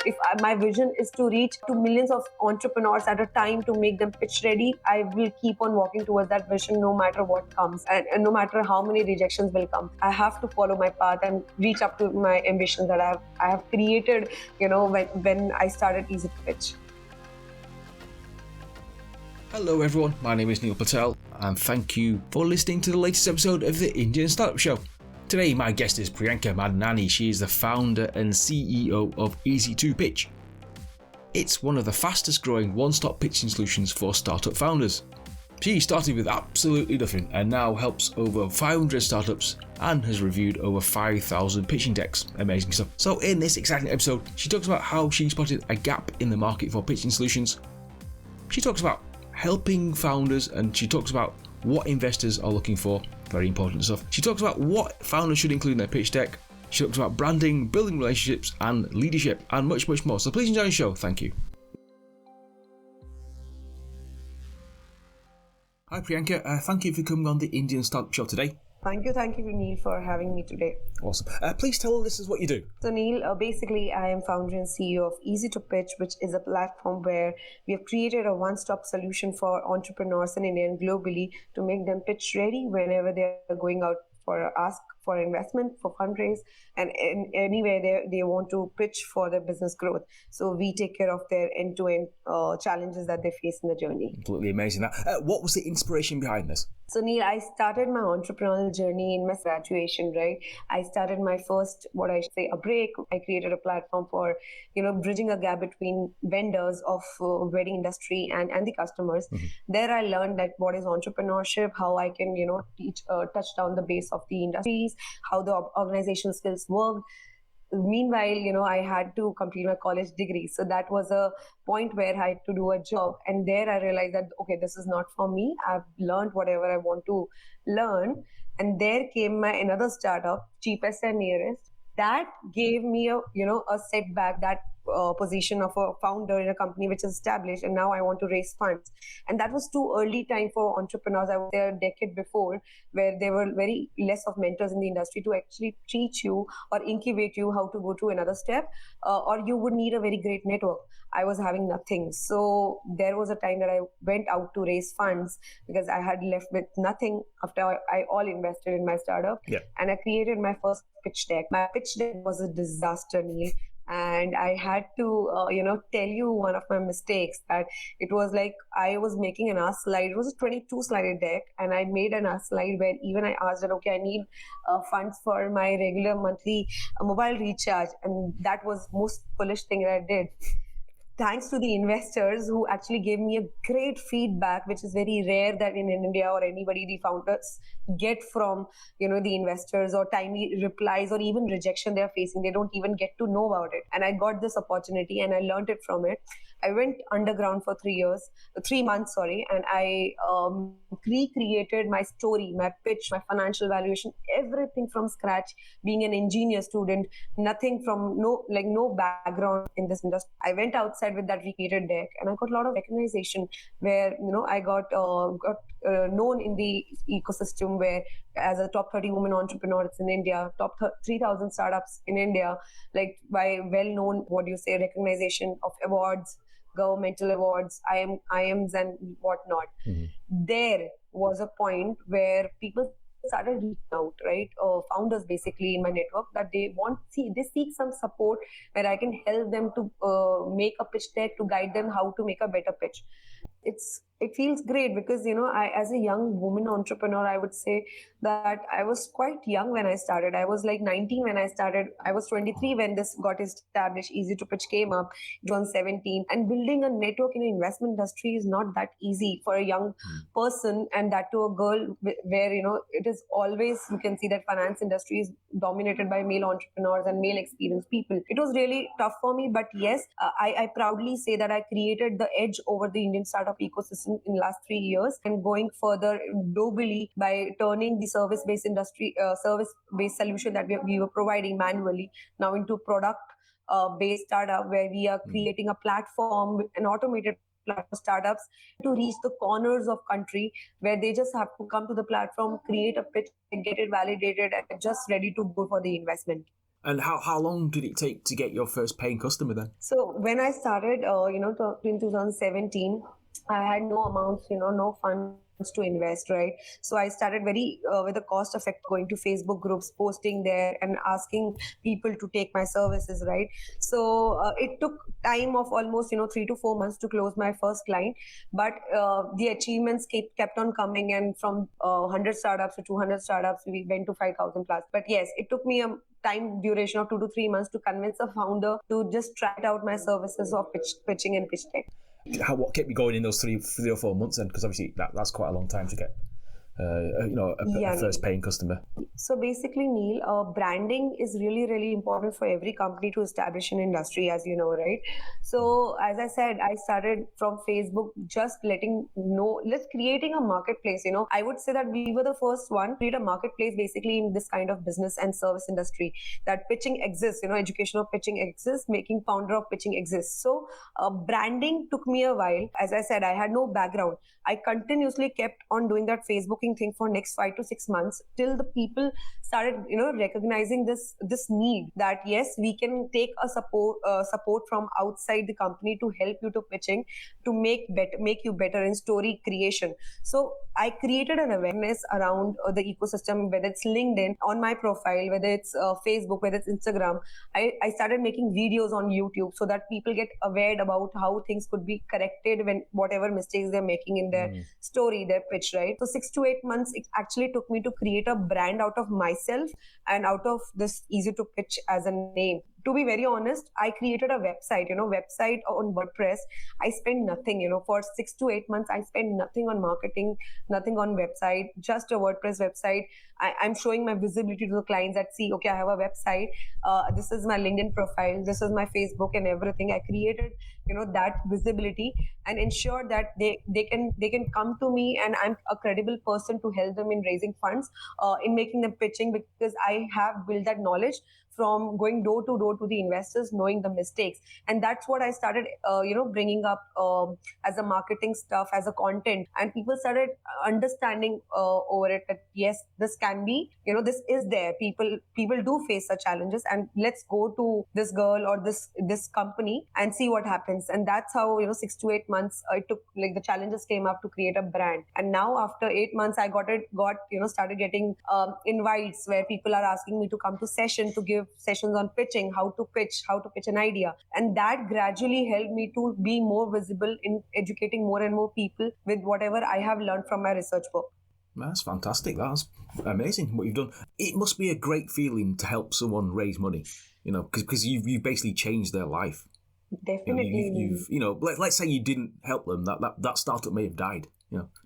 If my vision is to reach to millions of entrepreneurs at a time to make them pitch ready, I will keep on walking towards that vision no matter what comes, and no matter how many rejections will come. I have to follow my path and reach up to my ambitions that I have created, when I started Easy to Pitch. Hello everyone, my name is Neil Patel and thank you for listening to the latest episode of the Indian Startup Show. Today my guest is Priyanka Madnani. She is the founder and CEO of Easy to Pitch. It's one of the fastest growing one-stop pitching solutions for startup founders. She started with absolutely nothing and now helps over 500 startups and has reviewed over 5,000 pitching decks. Amazing stuff. So in this exciting episode, she talks about how she spotted a gap in the market for pitching solutions. She talks about helping founders and she talks about what investors are looking for. Very important stuff. She talks about what founders should include in their pitch deck. She talks about branding, building relationships and leadership and much, much more. So please enjoy the show. Thank you. Hi Priyanka, thank you for coming on the Indian Startup Show today. Thank you, Neil, for having me today. Awesome. Please tell the listeners what you do. So, Neil, basically, I am founder and CEO of Easy to Pitch, which is a platform where we have created a one-stop solution for entrepreneurs in India and globally to make them pitch ready whenever they are going out for ask for investment, for fundraise, and anywhere they want to pitch for their business growth. So we take care of their end-to-end challenges that they face in the journey. Completely amazing. What was the inspiration behind this? So Neil, I started my entrepreneurial journey in my graduation, right? I started my first, a break. I created a platform for, bridging a gap between vendors of wedding industry and the customers. Mm-hmm. There I learned that what is entrepreneurship, how I can, touch down the base of the industries, how the organizational skills work. Meanwhile, I had to complete my college degree. So that was a point where I had to do a job. And there I realized that, okay, this is not for me. I've learned whatever I want to learn. And there came my another startup, Cheapest and Nearest. That gave me a setback, that position of a founder in a company which is established, and now I want to raise funds. And that was too early time for entrepreneurs. I was there a decade before, where there were very less of mentors in the industry to actually teach you or incubate you how to go to another step, or you would need a very great network. I was having nothing. So there was a time that I went out to raise funds because I had left with nothing after I all invested in my startup. Yeah. And I created my first pitch deck. My pitch deck was a disaster, Neil. And I had to, tell you one of my mistakes, that it was like I was making an ask slide. It was a 22 slide deck, and I made an ask slide where even I asked that, okay, I need funds for my regular monthly mobile recharge. And that was most foolish thing that I did. Thanks to the investors who actually gave me a great feedback, which is very rare that in India or anybody, the founders get from, the investors, or timely replies or even rejection they're facing. They don't even get to know about it. And I got this opportunity and I learned it from it. I went underground for 3 months, and I recreated my story, my pitch, my financial valuation, everything from scratch, being an engineer student, nothing from, no background in this industry. I went outside with that recreated deck and I got a lot of recognition where, I got known in the ecosystem where as a top 30 women entrepreneurs in India, top 3,000 startups in India, like by well-known, recognition of awards, governmental awards, IMs and whatnot. Mm-hmm. There was a point where people started reaching out, right? Founders basically in my network, that they seek some support where I can help them to make a pitch deck, to guide them how to make a better pitch. It feels great because, I, as a young woman entrepreneur, I would say that I was quite young when I started. I was like 19 when I started. I was 23 when this got established. Easy to Pitch came up. It was 17. And building a network in the investment industry is not that easy for a young person, and that to a girl where, it is always, you can see that finance industry is dominated by male entrepreneurs and male experienced people. It was really tough for me. But yes, I proudly say that I created the edge over the Indian startup ecosystem in the last 3 years, and going further globally by turning the service-based solution that we were providing manually now into product-based startup, where we are creating a platform, an automated platform for startups to reach the corners of country, where they just have to come to the platform, create a pitch, and get it validated and just ready to go for the investment. And how long did it take to get your first paying customer then? So when I started, in 2017, I had no amounts, no funds to invest, right? So I started very with a cost effect going to Facebook groups, posting there and asking people to take my services, right? So it took time of almost, 3 to 4 months to close my first client, but the achievements kept on coming, and from 100 startups to 200 startups, we went to 5,000 plus. But yes, it took me a time duration of 2 to 3 months to convince a founder to just try out my services of pitching and pitch deck. What kept you going in those 3 or 4 months then? Because obviously that's quite a long time to get a first paying customer. So basically, Neil, branding is really, really important for every company to establish an industry, as you know, right? So as I said, I started from Facebook, just let's creating a marketplace. I would say that we were the first one to create a marketplace basically in this kind of business and service industry, that pitching exists, educational pitching exists, making founder of pitching exists. So branding took me a while. As I said, I had no background. I continuously kept on doing that Facebooking thing for next 5 to 6 months till the people started, recognizing this need that yes, we can take a support from outside the company to help you to pitching, to make you better in story creation. So I created an awareness around the ecosystem, whether it's LinkedIn on my profile, whether it's Facebook, whether it's Instagram. I started making videos on YouTube so that people get aware about how things could be corrected when whatever mistakes they're making in their story, their pitch, right? So 6 to 8 months, it actually took me to create a brand out of myself and out of this easy to pitch as a name. To be very honest, I created a website on WordPress. I spent nothing, for 6 to 8 months, I spent nothing on marketing, nothing on website, just a WordPress website. I'm showing my visibility to the clients that see, okay, I have a website. This is my LinkedIn profile. This is my Facebook and everything. I created, that visibility and ensure that they can come to me, and I'm a credible person to help them in raising funds, in making them pitching, because I have built that knowledge from going door to door to the investors, knowing the mistakes. And that's what I started, bringing up as a marketing stuff, as a content. And people started understanding over it that, yes, this can be, this is there. People do face such challenges, and let's go to this girl or this company and see what happens. And that's how, 6 to 8 months it took, like the challenges came up to create a brand. And now after 8 months, I started getting invites where people are asking me to come to session, to give sessions on pitching, how to pitch an idea. And that gradually helped me to be more visible in educating more and more people with whatever I have learned from my research work. That's fantastic. That's amazing what you've done. It must be a great feeling to help someone raise money, because you've basically changed their life. Definitely. Let's say you didn't help them, that startup may have died.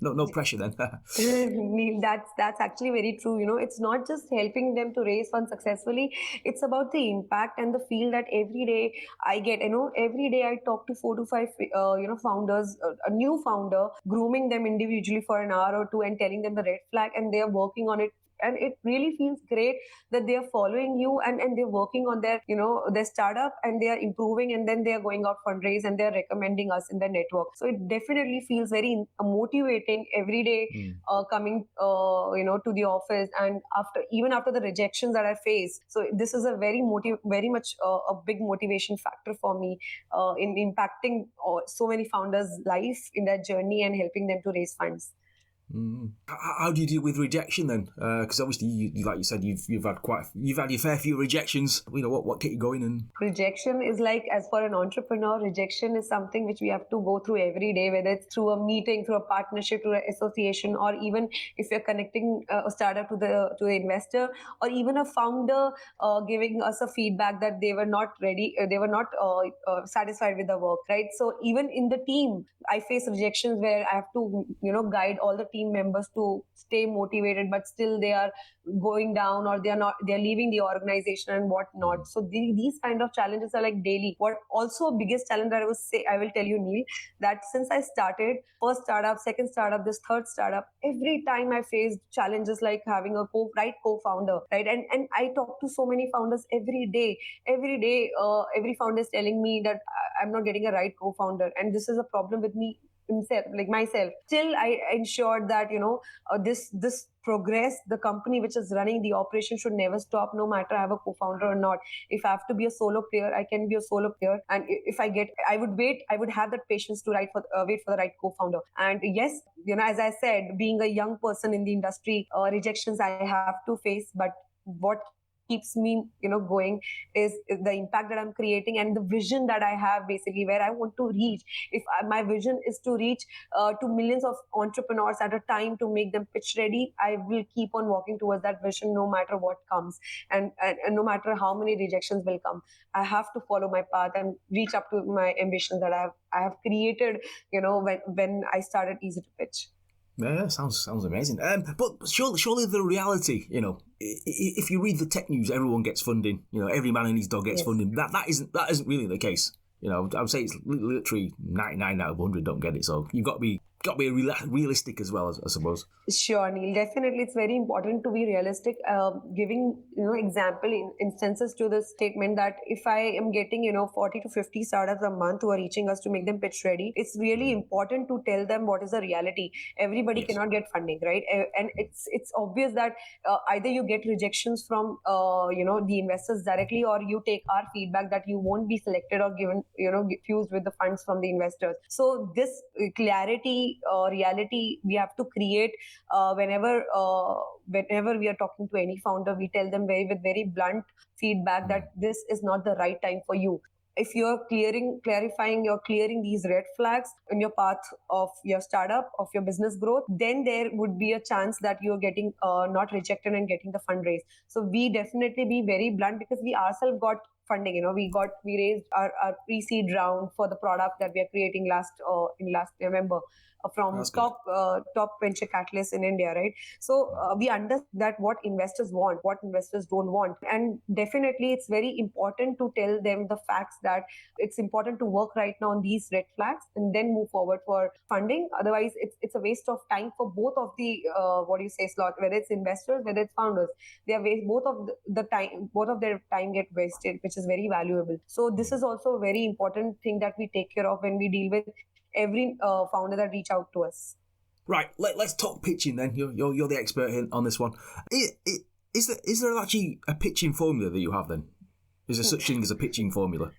No pressure then. Neil, that's actually very true. It's not just helping them to raise funds successfully. It's about the impact and the feel that every day I get. Every day I talk to 4 to 5, founders, a new founder, grooming them individually for an hour or two and telling them the red flag, and they are working on it. And it really feels great that they are following you, and they're working on their startup, and they are improving, and then they are going out fundraise and they're recommending us in their network. So it definitely feels very motivating every day, coming to the office, and after the rejections that I face. So this is a very much a big motivation factor for me in impacting so many founders' life in their journey and helping them to raise funds. How do you deal with rejection then? Because obviously, you, like you said, you've had your fair few rejections. What kept you going? And rejection is like, as for an entrepreneur, rejection is something which we have to go through every day, whether it's through a meeting, through a partnership, through an association, or even if you're connecting a startup to the investor, or even a founder giving us a feedback that they were not ready, they were not satisfied with the work, right? So even in the team, I face rejections where I have to, guide all the team members to stay motivated, but still they are going down, or they're leaving the organization and whatnot. So these kind of challenges are like daily. What also biggest challenge that I will tell you, Neil, that since I started first startup, second startup, this third startup, every time I faced challenges like having a co-founder, right? And I talk to so many founders every day. Every founder is telling me that I'm not getting a right co-founder, and this is a problem with me himself, like myself, still I ensured that, this progress, the company which is running the operation should never stop, no matter I have a co-founder or not. If I have to be a solo player, I can be a solo player. And if I would have that patience to wait for the right co-founder. And yes, as I said, being a young person in the industry, rejections I have to face, but what keeps me going is the impact that I'm creating and the vision that I have, basically where I want to reach. If my vision is to reach to millions of entrepreneurs at a time, to make them pitch ready, I will keep on walking towards that vision no matter what comes, and no matter how many rejections will come. I have to follow my path and reach up to my ambitions that I have created when I started Easy to Pitch. Yeah, sounds amazing. But surely the reality, if you read the tech news, everyone gets funding. Every man and his dog gets funding. That isn't really the case. I would say it's literally 99 out of 100 don't get it. So you've got to be realistic as well, I suppose. Sure, Neil. Definitely, it's very important to be realistic. Giving example instances to the statement that if I am getting 40 to 50 startups a month who are reaching us to make them pitch ready, it's really important to tell them what is the reality. Everybody cannot get funding, right? And it's obvious that either you get rejections from the investors directly, or you take our feedback that you won't be selected or given fused with the funds from the investors. So this clarity, reality, we have to create. Whenever we are talking to any founder, we tell them with very blunt feedback that this is not the right time for you. If you're clearing these red flags in your path of your startup, of your business growth, then there would be a chance that you're getting not rejected and getting the fundraise. So we definitely be very blunt, because we ourselves got funding. We raised our pre-seed round for the product that we are creating in last November from top venture capitalists in India, right? So we understand that what investors want, what investors don't want, and definitely it's very important to tell them the facts that it's important to work right now on these red flags and then move forward for funding. Otherwise, it's a waste of time for both of the slot, whether it's investors, whether it's founders. They are both of their time get wasted, which is very valuable. So this is also a very important thing that we take care of when we deal with every founder that reach out to us. Right, let's talk pitching then. You're the expert on this one. Is there actually a pitching formula that you have then? Is there such thing as a pitching formula?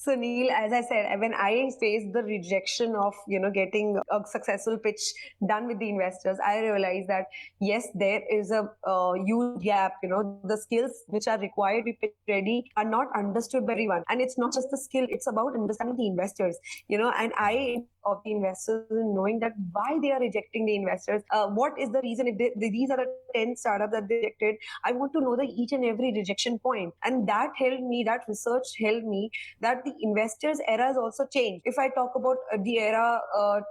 So Neil, as I said, when I faced the rejection of getting a successful pitch done with the investors, I realized that yes, there is a huge gap. The skills which are required to be pitch ready are not understood by everyone, and it's not just the skill; it's about understanding the investors. And I of the investors and knowing that why they are rejecting the investors. What is the reason? If these are the 10 startups that they rejected, I want to know the each and every rejection point, and that research helped me that the investors' era has also changed. If I talk about the era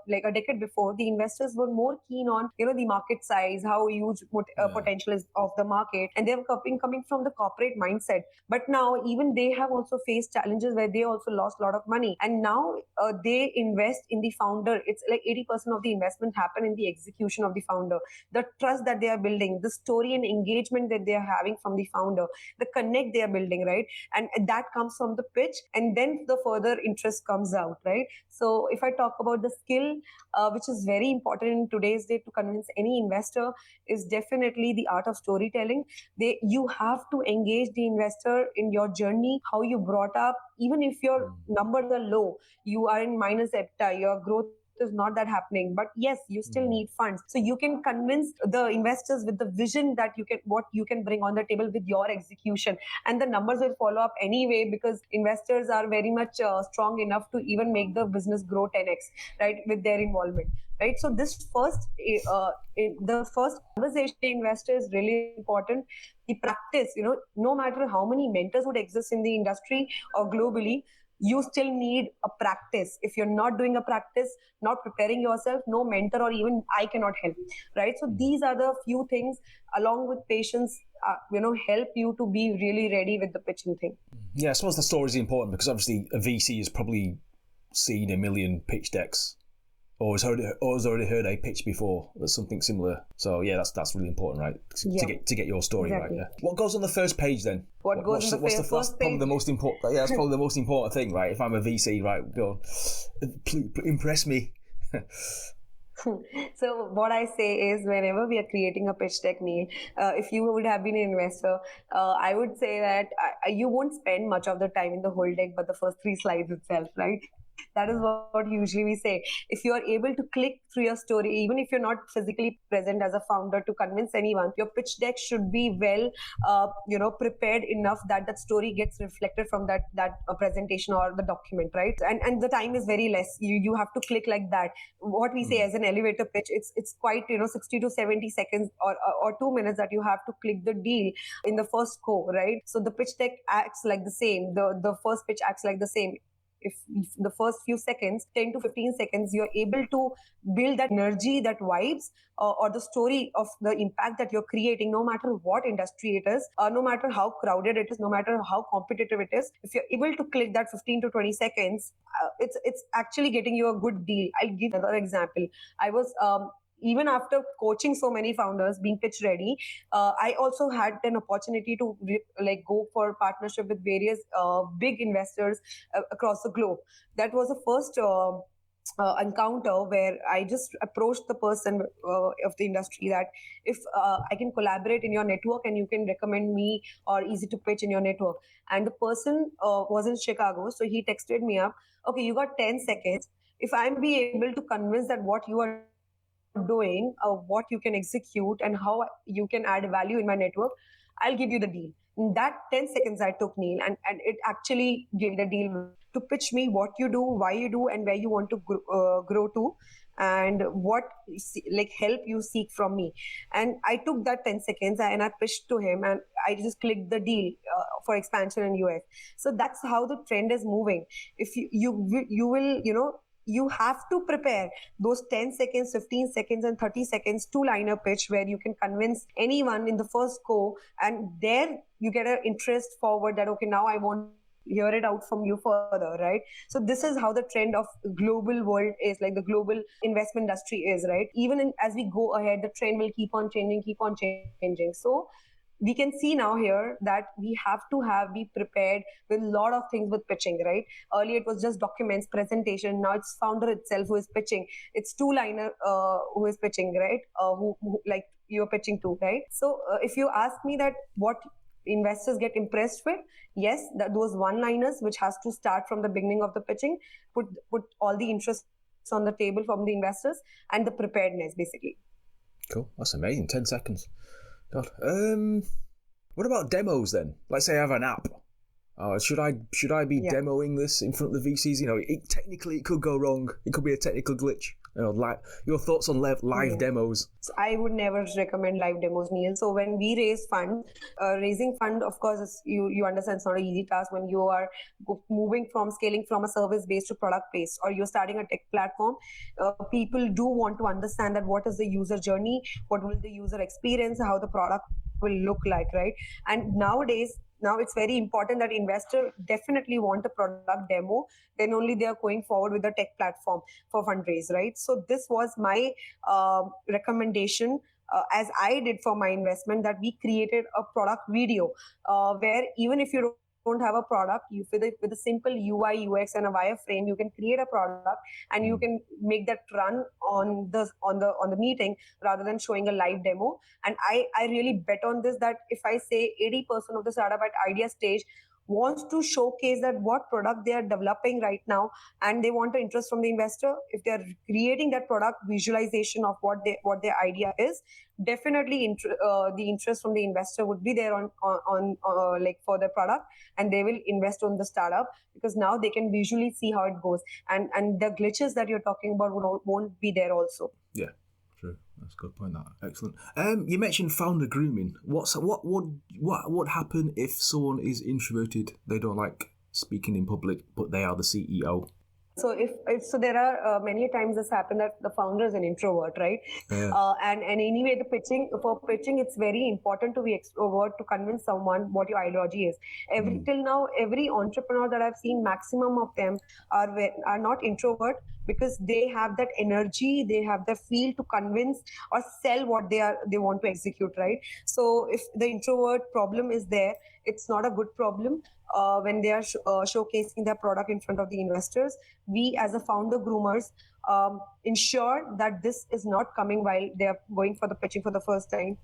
like a decade before, the investors were more keen on the market size, how huge potential is of the market, and they were coming from the corporate mindset. But now even they have also faced challenges where they also lost a lot of money, and now they invest in the founder. It's like 80% of the investment happen in the execution of the founder, the trust that they are building, the story and engagement that they are having from the founder, the connect they are building, right? And that comes from the pitch, and then the further interest comes out, right? So if I talk about the skill, which is very important in today's day to convince any investor, is definitely the art of storytelling. You have to engage the investor in your journey, how you brought up, even if your numbers are low, you are in minus EBITDA, your growth is not that happening, but yes, you still need funds. So you can convince the investors with the vision that what you can bring on the table with your execution, and the numbers will follow up anyway, because investors are very much strong enough to even make the business grow 10x, right, with their involvement. Right, so the first conversation investor is really important. The practice, no matter how many mentors would exist in the industry or globally, you still need a practice. If you're not doing a practice, not preparing yourself, no mentor or even I cannot help, right? So these are the few things, along with patience, help you to be really ready with the pitching thing. Yeah, I suppose the story is important, because obviously a VC has probably seen a million pitch decks, or has already heard a pitch before that's something similar. So yeah, that's really important, right? To get your story exactly. Right. Yeah. What goes on the first page then? What's the first page? Probably the most important. Yeah, that's probably the most important thing, right? If I'm a VC, right, go on, impress me. So what I say is, whenever we are creating a pitch deck, Neil, if you would have been an investor, I would say that you won't spend much of the time in the whole deck, but the first three slides itself, right? That is what usually we say. If you are able to click through your story, even if you're not physically present as a founder to convince anyone, your pitch deck should be well, prepared enough that that story gets reflected from that presentation or the document, right? And the time is very less. You have to click like that. What we say as an elevator pitch, it's quite 60 to 70 seconds or 2 minutes that you have to click the deal in the first go, right? So the pitch deck acts like the same. The first pitch acts like the same. If the first few seconds, 10 to 15 seconds, you're able to build that energy, that vibes, or the story of the impact that you're creating, no matter what industry it is, no matter how crowded it is, no matter how competitive it is, if you're able to click that 15 to 20 seconds, it's actually getting you a good deal. I'll give another example. I was even after coaching so many founders being pitch ready, I also had an opportunity to go for partnership with various big investors across the globe. That was the first encounter where I just approached the person of the industry that if I can collaborate in your network and you can recommend me or easy to pitch in your network. And the person was in Chicago, so he texted me up, okay, you got 10 seconds. If I'm be able to convince that what you are doing, what you can execute and how you can add value in my network, I'll give you the deal. In that 10 seconds I took, Neil, and it actually gave the deal to pitch me what you do, why you do, and where you want to grow to, and what help you seek from me. And I took that 10 seconds and I pitched to him, and I just clicked the deal for expansion in US. So that's how the trend is moving. If you will, you have to prepare those 10 seconds, 15 seconds, and 30 seconds two-liner pitch where you can convince anyone in the first go, and there you get an interest forward that, okay, now I want to hear it out from you further, right? So this is how the trend of global world is, like the global investment industry is, right? As we go ahead, the trend will keep on changing. So we can see now here that we have to be prepared with a lot of things with pitching, right? Earlier it was just documents, presentation. Now it's founder itself who is pitching. It's two-liner who is pitching, right? Who like you're pitching to, right? So if you ask me that what investors get impressed with, yes, those one-liners which has to start from the beginning of the pitching, put all the interests on the table from the investors, and the preparedness basically. Cool, that's amazing. 10 seconds. God. What about demos then? Let's say I have an app. Should I be demoing this in front of the VCs? Technically it could go wrong. It could be a technical glitch. Your thoughts on live demos? I would never recommend live demos, Neil. So when we raise funds, raising fund, of course, you understand it's not an easy task when you are scaling from a service-based to product-based, or you're starting a tech platform. People do want to understand that what is the user journey, what will the user experience, how the product will look like, right? And now it's very important that investor definitely want a product demo, then only they are going forward with the tech platform for fundraise, right? So this was my recommendation, as I did for my investment, that we created a product video where even if you don't have a product, with a simple UI, UX, and a wireframe, you can create a product and you can make that run on the meeting rather than showing a live demo. And I really bet on this, that if I say 80% of the startup at idea stage wants to showcase that what product they are developing right now, and they want the interest from the investor, if they are creating that product visualization of what their idea is, definitely the interest from the investor would be there on for the product, and they will invest on the startup, because now they can visually see how it goes, and the glitches that you're talking about won't be there also. Yeah. True. That's a good point. That excellent. You mentioned founder grooming. What would happen if someone is introverted? They don't like speaking in public, but they are the CEO. So so there are many times this happen that the founder is an introvert, right? And anyway, for pitching, it's very important to be extrovert to convince someone what your ideology is. Till now, every entrepreneur that I've seen, maximum of them are not introvert, because they have that energy, they have the feel to convince or sell what they want to execute, right? So if the introvert problem is there, it's not a good problem. when they are showcasing their product in front of the investors, we as a founder groomers ensure that this is not coming while they are going for the pitching for the first time.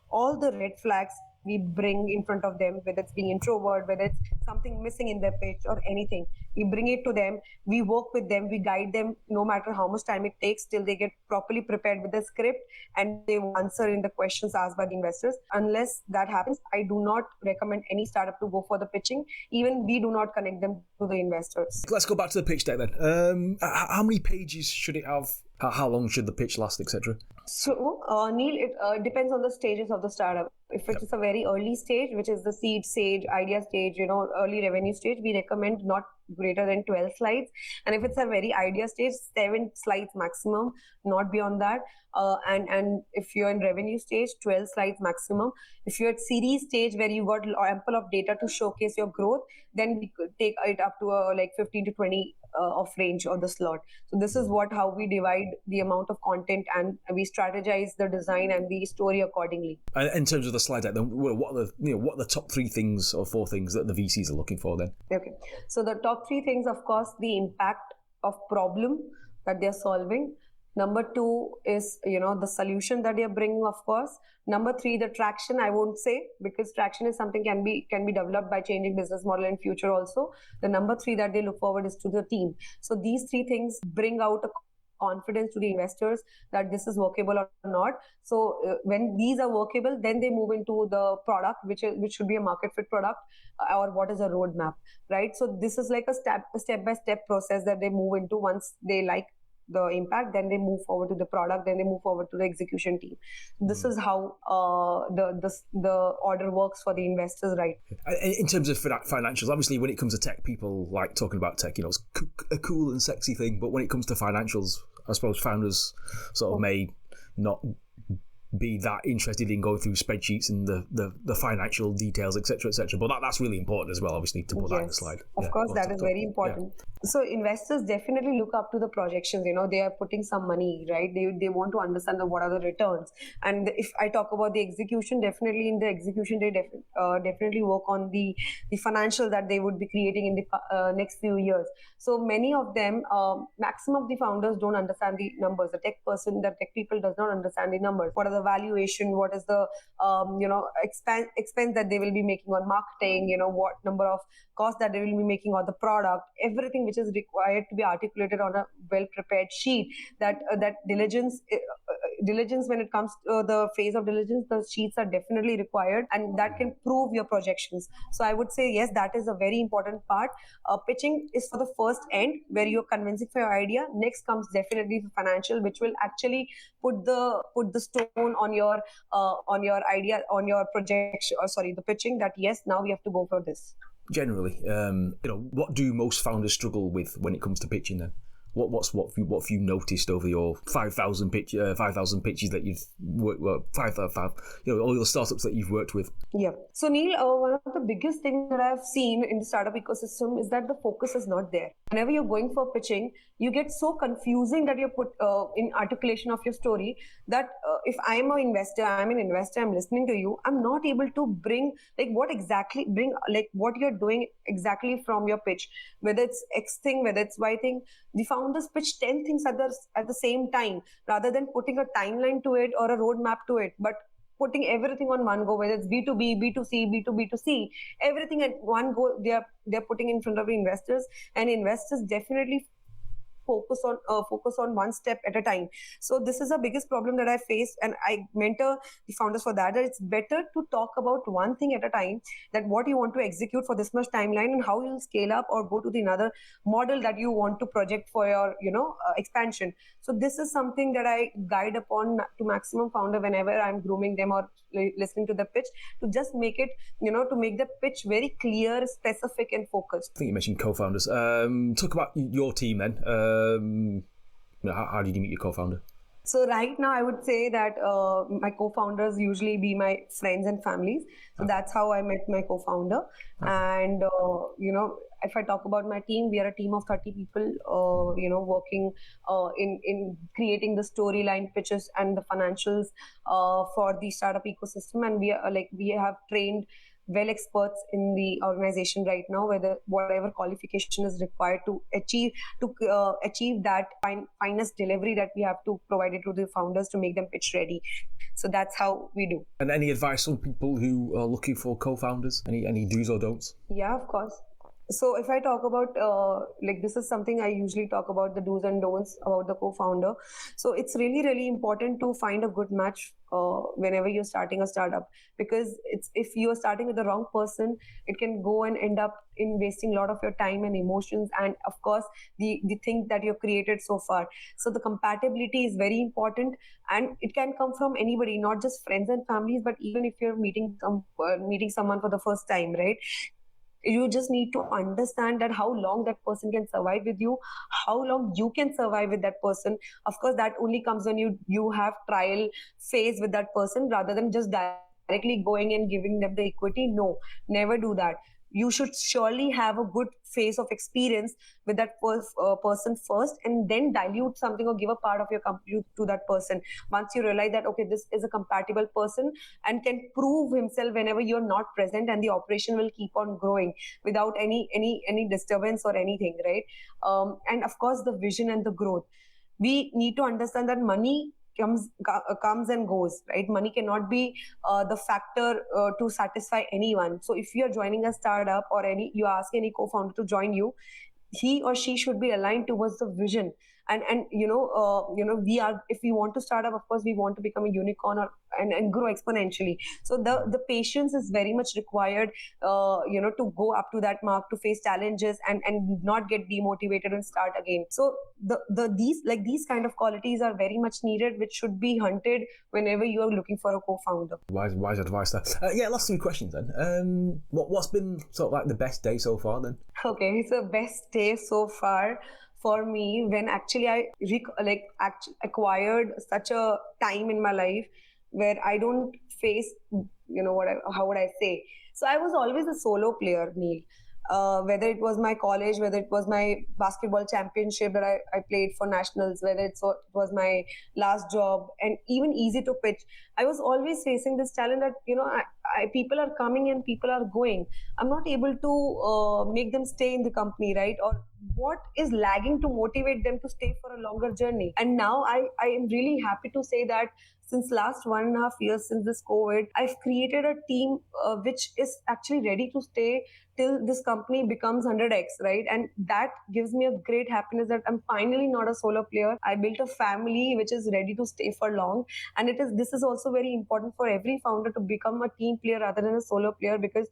All the red flags we bring in front of them, whether it's being introvert, whether it's something missing in their pitch or anything, we bring it to them. We work with them, we guide them, no matter how much time it takes till they get properly prepared with the script and they answer in the questions asked by the investors. Unless that happens, I do not recommend any startup to go for the pitching. Even we do not connect them to the investors. Let's go back to the pitch deck then. How many pages should it have? How long should the pitch last, etc.? So, Neil, it depends on the stages of the startup. If it is a very early stage, which is the seed stage, idea stage, early revenue stage, we recommend not greater than 12 slides. And if it's a very idea stage, 7 slides maximum, not beyond that. And if you're in revenue stage, 12 slides maximum. If you're at series stage where you got ample of data to showcase your growth, then we could take it up to like 15 to 20 of range of the slot. So this is how we divide the amount of content, and we strategize the design and the story accordingly. In terms of the slide deck, then what are the top 3 things or 4 things that the VCs are looking for then? Okay, so the top 3 things, of course, the impact of problem that they're solving. Number 2 is, the solution that they're bringing, of course. Number 3, the traction, I won't say, because traction is something can be developed by changing business model in future also. The number 3 that they look forward is to the team. So these 3 things bring out a confidence to the investors that this is workable or not. So when these are workable, then they move into the product, which should be a market fit product, or what is a roadmap, right? So this is like a step-by-step process that they move into. Once they like the impact, then they move forward to the product, then they move forward to the execution team. This is how the order works for the investors, right? In terms of financials, obviously when it comes to tech, people like talking about tech, it's a cool and sexy thing, but when it comes to financials, I suppose founders sort of may not be that interested in going through spreadsheets and the financial details, etc., etc. But that's really important as well, obviously, to put that in the slide. Of course, that is very important. Yeah. So investors definitely look up to the projections. They are putting some money, right? They want to understand what are the returns. And if I talk about the execution, definitely in the execution, they definitely work on the financial that they would be creating in the next few years. So many of them, maximum of the founders don't understand the numbers. The tech people does not understand the numbers. What are the valuation? What is the expense that they will be making on marketing? What number of costs that they will be making on the product? Everything which is required to be articulated on a well-prepared sheet. That diligence when it comes to the phase of diligence, the sheets are definitely required, and that can prove your projections. So I would say yes, that is a very important part. Pitching is for the first end where you're convincing for your idea. Next comes definitely the financial, which will actually put the stone on your idea, on your projection, the pitching, that yes, now we have to go for this. Generally, what do most founders struggle with when it comes to pitching then? What have you noticed over your 5,000 pitches that you've worked, 5,000, all the startups that you've worked with? Yeah. So Neil, one of the biggest things that I've seen in the startup ecosystem is that the focus is not there. Whenever you're going for pitching, you get so confusing that you're put in articulation of your story that if I'm an investor, I'm listening to you, I'm not able to bring what you're doing exactly from your pitch, whether it's X thing, whether it's Y thing. The founders pitch 10 things at the same time, rather than putting a timeline to it or a roadmap to it, but putting everything on one go, whether it's B2B, B2C, B2B2C, everything at one go, they're putting in front of the investors, and investors definitely focus on one step at a time. So this is the biggest problem that I face, and I mentor the founders for that it's better to talk about one thing at a time, that what you want to execute for this much timeline and how you'll scale up or go to the another model that you want to project for your expansion. So this is something that I guide upon to maximum founder whenever I'm grooming them or listening to the pitch, to just make it, to make the pitch very clear, specific and focused. I think you mentioned co-founders. Talk about your team then. How did you meet your co-founder? So right now, I would say that my co-founders usually be my friends and families. So that's how I met my co-founder. And, if I talk about my team, we are a team of 30 people, working in creating the storyline pitches and the financials for the startup ecosystem. And we have trained well experts in the organization right now, whether whatever qualification is required to achieve that finest delivery that we have to provide it to the founders to make them pitch ready. So that's how we do. And any advice on people who are looking for co-founders? Any do's or don'ts? Yeah, of course. So if I talk about like, this is something I usually talk about, the do's and don'ts about the co-founder. So it's really, really important to find a good match whenever you're starting a startup, because if you're starting with the wrong person, it can go and end up in wasting a lot of your time and emotions, and of course the thing that you've created so far. So the compatibility is very important, and it can come from anybody, not just friends and families, but even if you're meeting someone for the first time, right? You just need to understand that how long that person can survive with you, how long you can survive with that person. Of course, that only comes when you have trial phase with that person, rather than just directly going and giving them the equity. No, never do that. You should surely have a good phase of experience with that person first, and then dilute something or give a part of your company to that person once you realize that, okay, this is a compatible person and can prove himself whenever you're not present, and the operation will keep on growing without any disturbance or anything, right? And of course, the vision and the growth. We need to understand that money comes and goes, right? Money cannot be the factor to satisfy anyone. So if you are joining a startup, or you ask any co-founder to join you, he or she should be aligned towards the vision. And we are, if we want to start up, of course we want to become a unicorn, and grow exponentially. So the patience is very much required, to go up to that mark, to face challenges, and not get demotivated and start again. So these kind of qualities are very much needed, which should be hunted whenever you are looking for a co-founder. Wise advice there. Yeah, last 2 questions then. What's been sort of like the best day so far then? Okay, so best day so far for me, when actually I acquired such a time in my life where I don't face, how would I say? So I was always a solo player, Neil. Whether it was my college, whether it was my basketball championship that I played for nationals, whether it was my last job, and even easy to pitch, I was always facing this challenge that, people are coming and people are going. I'm not able to make them stay in the company, right? Or what is lagging to motivate them to stay for a longer journey? And now I am really happy to say that since last 1.5 years, since this COVID, I've created a team which is actually ready to stay till this company becomes 100x, right? And that gives me a great happiness that I'm finally not a solo player. I built a family which is ready to stay for long. And this is also very important for every founder to become a team player rather than a solo player, because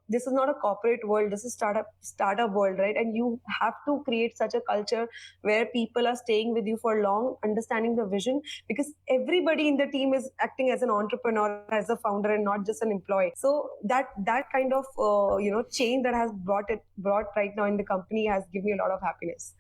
this is not a corporate world, this is startup world, right? And you have to create such a culture where people are staying with you for long, understanding the vision, because everybody in the team is acting as an entrepreneur, as a founder, and not just an employee. So that kind of change that has brought right now in the company has given me a lot of happiness.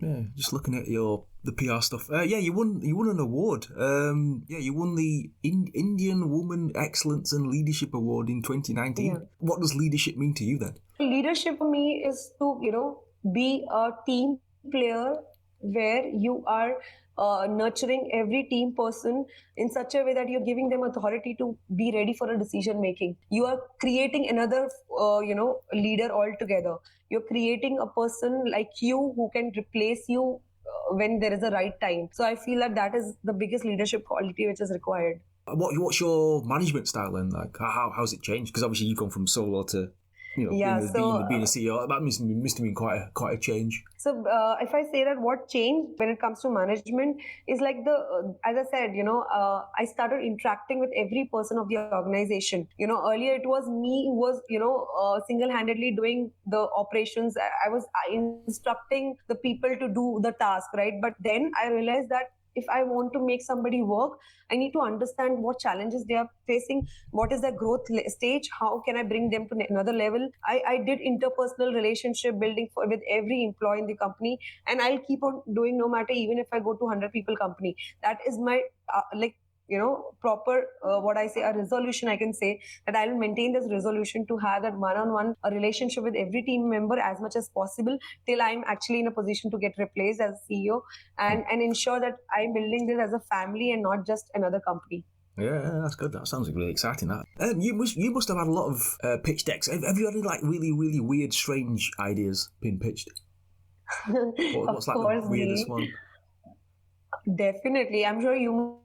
Yeah, just looking at the PR stuff. You won an award. You won the Indian Woman Excellence and Leadership Award in 2019. Yeah. What does leadership mean to you then? Leadership for me is to be a team player where you are nurturing every team person in such a way that you're giving them authority to be ready for a decision making. You are creating another leader altogether. You're creating a person like you who can replace you when there is a right time. So I feel that is the biggest leadership quality which is required. What's your management style then? Like how's it changed? Because obviously you've gone from solo to being a CEO. That must have been quite a change. So if I say that what changed when it comes to management is like as I said, I started interacting with every person of the organization. Earlier it was me who was, single-handedly doing the operations. I was instructing the people to do the task, right? But then I realized that if I want to make somebody work, I need to understand what challenges they are facing, what is their growth stage, how can I bring them to another level. I did interpersonal relationship building with every employee in the company, and I'll keep on doing no matter, even if I go to 100 people company. That is my proper what I say, a resolution. I can say that I will maintain this resolution to have that one-on-one a relationship with every team member as much as possible till I'm actually in a position to get replaced as CEO, and ensure that I'm building this as a family and not just another company. Yeah, that's good. That sounds really exciting. That you must have had a lot of pitch decks. Have you had any like really weird, strange ideas being pitched? Of What's like the course, weirdest Neil. one? Definitely. I'm sure you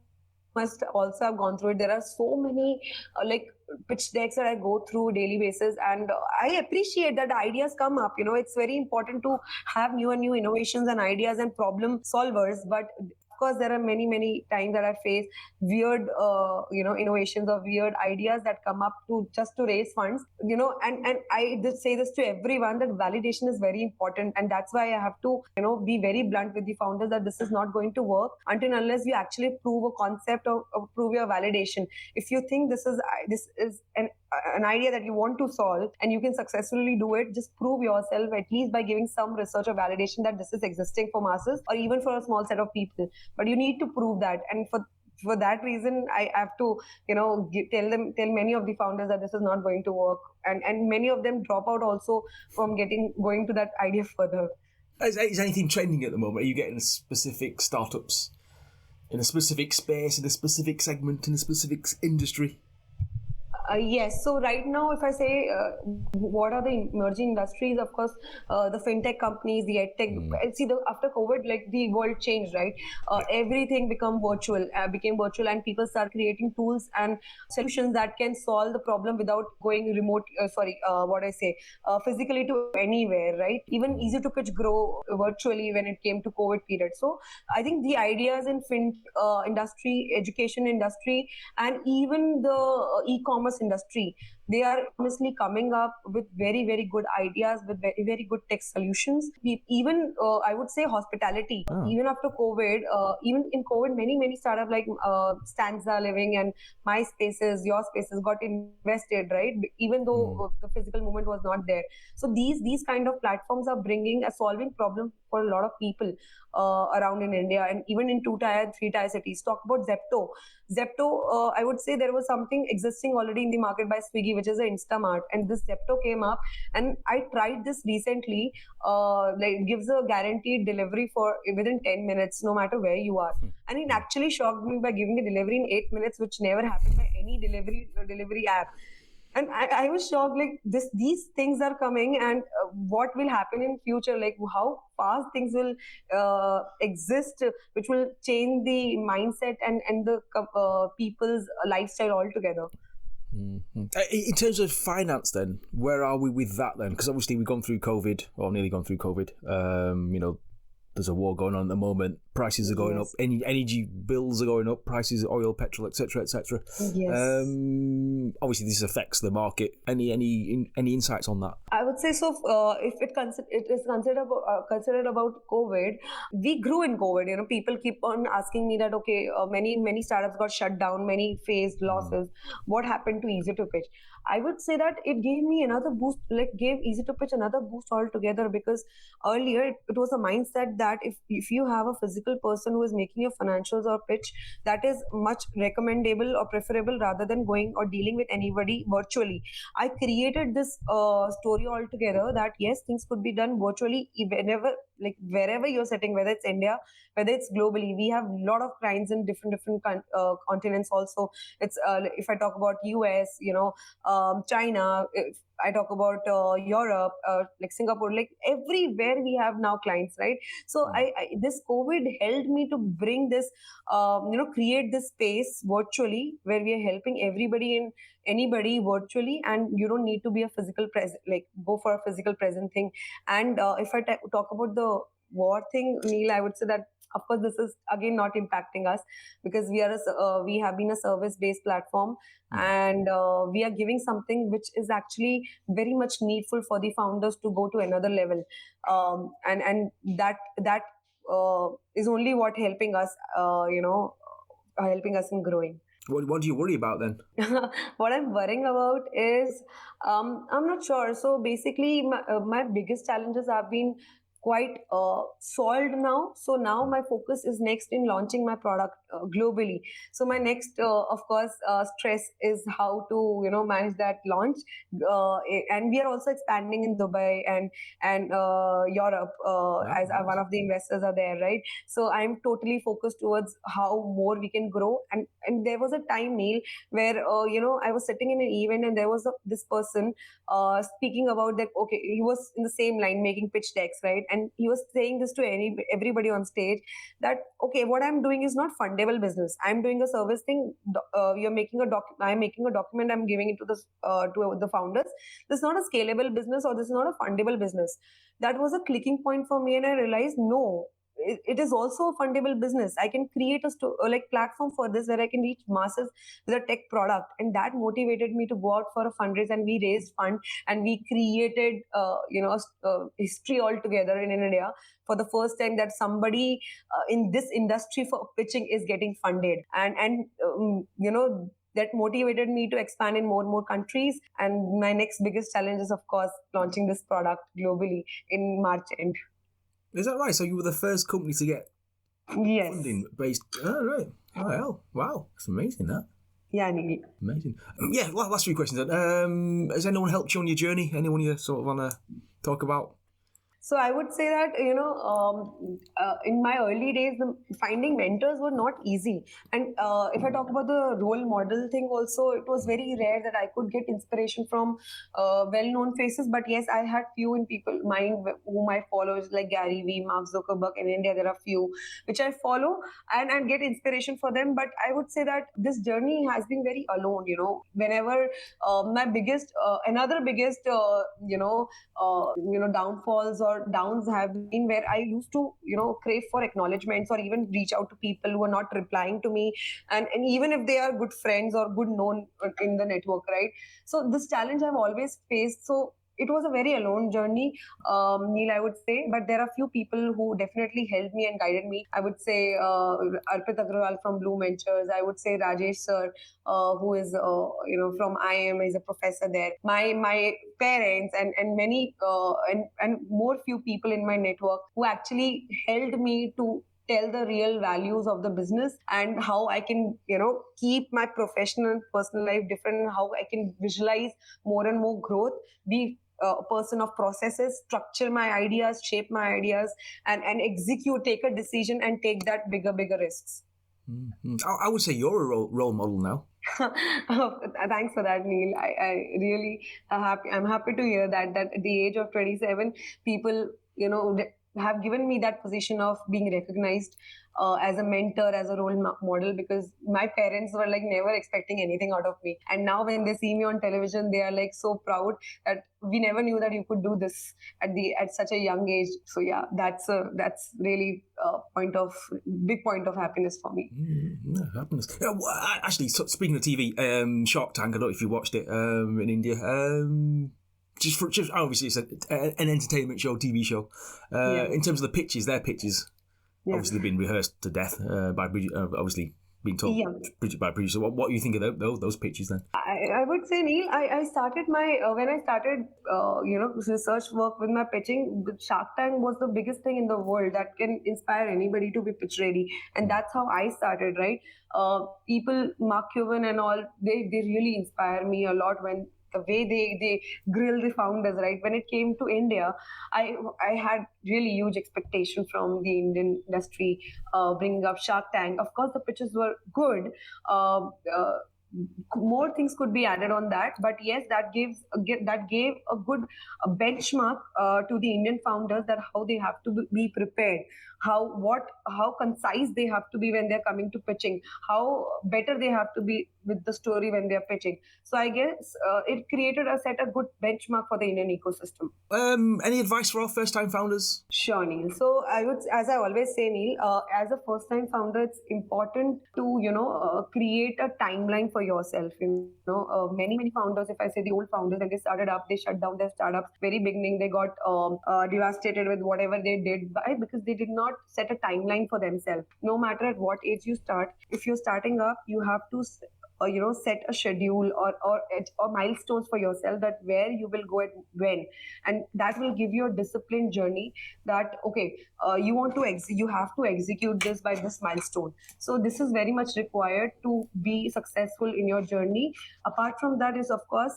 must also have gone through it. There are so many like pitch decks that I go through daily basis, and I appreciate that ideas come up. It's very important to have new and new innovations and ideas and problem solvers. But of course, there are many times that I face weird, innovations or weird ideas that come up to just to raise funds. And I did say this to everyone that validation is very important, and that's why I have to be very blunt with the founders that this is not going to work until unless you actually prove a concept or prove your validation. If you think this is an idea that you want to solve and you can successfully do it, just prove yourself at least by giving some research or validation that this is existing for masses or even for a small set of people. But you need to prove that, and for that reason I have to tell many of the founders that this is not going to work, and many of them drop out also from going to that idea further. Is anything trending at the moment? Are you getting specific startups in a specific space, in a specific segment, in a specific industry? Yes. So right now, if I say what are the emerging industries, of course, the fintech companies, the edtech. See, after COVID, like the world changed, right? Everything became virtual, and people start creating tools and solutions that can solve the problem without going remote. Physically to anywhere, right? Even easy to pitch grow virtually when it came to COVID period. So I think the ideas in industry, education industry, and even the e-commerce industry, they are honestly coming up with very good ideas, with very good tech solutions. Even I would say hospitality. Even after COVID, even in COVID, many startup like Stanza Living and My Spaces, Your Spaces got invested, right? Even though the physical movement was not there. So these kind of platforms are bringing a solving problem for a lot of people around in India, and even in 2 tier, 3 tier cities. Talk about Zepto. Zepto, I would say there was something existing already in the market by Swiggy, which is an Instamart, and this Zepto came up, and I tried this recently. Like it gives a guaranteed delivery for within 10 minutes, no matter where you are, and it actually shocked me by giving the delivery in 8 minutes, which never happened by any delivery app. And I was shocked, like these things are coming, and what will happen in future, like how fast things will exist, which will change the mindset and the people's lifestyle altogether. In terms of finance, then, where are we with that then? Because obviously we've gone through COVID, or nearly gone through COVID. There's a war going on at the moment. Prices are going up. Energy bills are going up. Prices of oil, petrol, etc., etc. Yes. Obviously, this affects the market. Any insights on that? I would say so. If it is considered about COVID, we grew in COVID. People keep on asking me that many startups got shut down, many faced losses. What happened to Easy to Pitch? I would say that it gave me another boost, like gave Easy to Pitch another boost altogether, because earlier it was a mindset that if you have a physical person who is making your financials or pitch, that is much recommendable or preferable rather than going or dealing with anybody virtually. I created this story altogether that yes, things could be done virtually whenever, like wherever you're sitting, whether it's India, whether it's globally. We have a lot of clients in different continents also. It's if I talk about US, China, if I talk about Europe, like Singapore, like everywhere we have now clients, right? So this COVID helped me to bring this, create this space virtually where we are helping everybody and anybody virtually, and you don't need to be a physical present, like go for a physical present thing. And if I talk about the war thing, Neil, I would say that of course this is again not impacting us, because we have been a service based platform, and we are giving something which is actually very much needful for the founders to go to another level, and that is only what helping us helping us in growing. What do you worry about then? What I'm worrying about is I'm not sure. So basically, my biggest challenges have been quite solved now. So now my focus is next in launching my product globally. So my next, of course, stress is how to manage that launch, and we are also expanding in Dubai and Europe, as Nice. one of the investors are there, right? So I'm totally focused towards how more we can grow. And there was a time, Neil, where I was sitting in an event and there was this person speaking about that. Okay, he was in the same line making pitch decks, right? And he was saying this to everybody on stage, that okay, what I'm doing is not fundable business. I'm doing a service thing. You're making I'm making a document. I'm giving it to the founders. This is not a scalable business, or this is not a fundable business. That was a clicking point for me, and I realized, no, it is also a fundable business. I can create a platform for this, where I can reach masses with a tech product. And that motivated me to go out for a fundraise, and we raised fund, and we created history altogether in India for the first time, that somebody in this industry for pitching is getting funded. And that motivated me to expand in more and more countries. And my next biggest challenge is, of course, launching this product globally in March end. Is that right? So you were the first company to get Yes. funding based. Oh, right. Oh, hell. Wow. It's amazing, that. Yeah, Neil. Amazing. Yeah, last few questions then. Has anyone helped you on your journey? Anyone you sort of want to talk about? So I would say that in my early days, finding mentors were not easy. And if I talk about the role model thing, also it was very rare that I could get inspiration from well-known faces. But yes, I had few in people mind whom I follow, like Gary Vee, Mark Zuckerberg. In India, there are few which I follow and get inspiration for them. But I would say that this journey has been very alone. Whenever my biggest, another biggest, downfalls or downs have been where I used to, crave for acknowledgements, or even reach out to people who are not replying to me. And even if they are good friends or good known in the network, right? So this challenge I've always faced. So it was a very alone journey, Neil, I would say. But there are few people who definitely helped me and guided me. I would say Arpit Agrawal from Bloom Ventures. I would say Rajesh sir, who is from IIM, is a professor there. My parents and many and more few people in my network who actually held me to tell the real values of the business, and how I can, keep my professional and personal life different, and how I can visualize more and more growth, be a person of processes, structure my ideas, shape my ideas, and execute, take a decision, and take that bigger risks. Mm-hmm. I would say you're a role model now. Thanks for that, Neil. I really happy. I'm happy to hear that at the age of 27, people have given me that position of being recognized as a mentor, as a role model, because my parents were like never expecting anything out of me. And now when they see me on television, they are like so proud that we never knew that you could do this at such a young age. So yeah, that's really a big point of happiness for me. Happiness. Actually, speaking of TV, Shark Tank, I don't know if you watched it in India. Just obviously it's an entertainment show, TV show. In terms of the pitches, their pitches, obviously been rehearsed to death by obviously being told by producer. What do you think of those pitches then? I would say, Neil, I started my when I started research work with my pitching. Shark Tank was the biggest thing in the world that can inspire anybody to be pitch ready, and that's how I started. Right, people, Mark Cuban and all, they really inspire me a lot when the way they grill the founders, right? When it came to India, I had really huge expectation from the Indian industry, bringing up Shark Tank. Of course, the pitches were good. More things could be added on that, but yes, that gave a good benchmark to the Indian founders, that how they have to be prepared, how concise they have to be when they're coming to pitching, how better they have to be with the story when they're pitching. So I guess it set a good benchmark for the Indian ecosystem. Any advice for our first-time founders? Sure, Neil. So I would, as I always say, Neil, as a first-time founder, it's important to create a timeline for yourself. Many founders, if I say the old founders, when they started up, they shut down their startups very beginning. They got devastated with whatever they did. Why? Because they did not set a timeline for themselves. No matter at what age you start, if you're starting up, you have to set a schedule or milestones for yourself, that where you will go and when, and that will give you a disciplined journey. That okay, you have to execute this by this milestone. So this is very much required to be successful in your journey. Apart from that is, of course,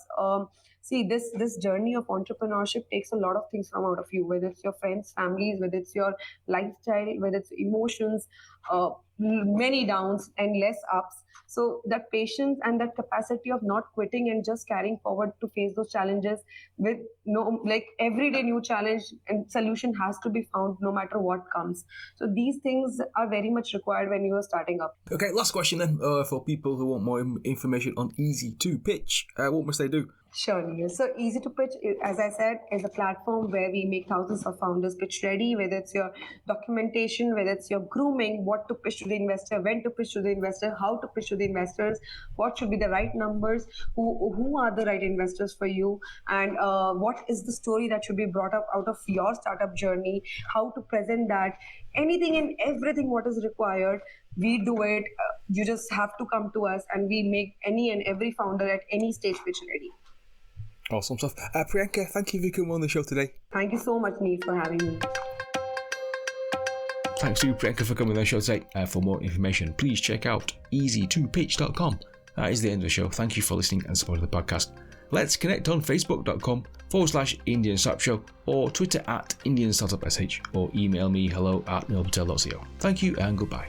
see, this journey of entrepreneurship takes a lot of things from out of you, whether it's your friends, families, whether it's your lifestyle, whether it's emotions, many downs and less ups. So that patience and that capacity of not quitting and just carrying forward to face those challenges with no, like, everyday new challenge and solution has to be found no matter what comes. So these things are very much required when you are starting up. Okay, last question then, for people who want more information on Easy to Pitch, what must they do? Sure, Neil. So Easy to Pitch, as I said, is a platform where we make thousands of founders pitch ready, whether it's your documentation, whether it's your grooming, what to pitch to the investor, when to pitch to the investor, how to pitch to the investors, what should be the right numbers, who are the right investors for you, and what is the story that should be brought up out of your startup journey, how to present that, anything and everything what is required. We do it. You just have to come to us, and we make any and every founder at any stage pitch ready. Awesome stuff. Priyanka, thank you for coming on the show today. Thank you so much, Neil, for having me. Thanks to Priyanka for coming on the show today. For more information, please check out easy2pitch.com. That is the end of the show. Thank you for listening and supporting the podcast. Let's connect on facebook.com/Indian Startup Show, or Twitter @Indian Startup SH, or email me hello@neilpatel.co. Thank you and goodbye.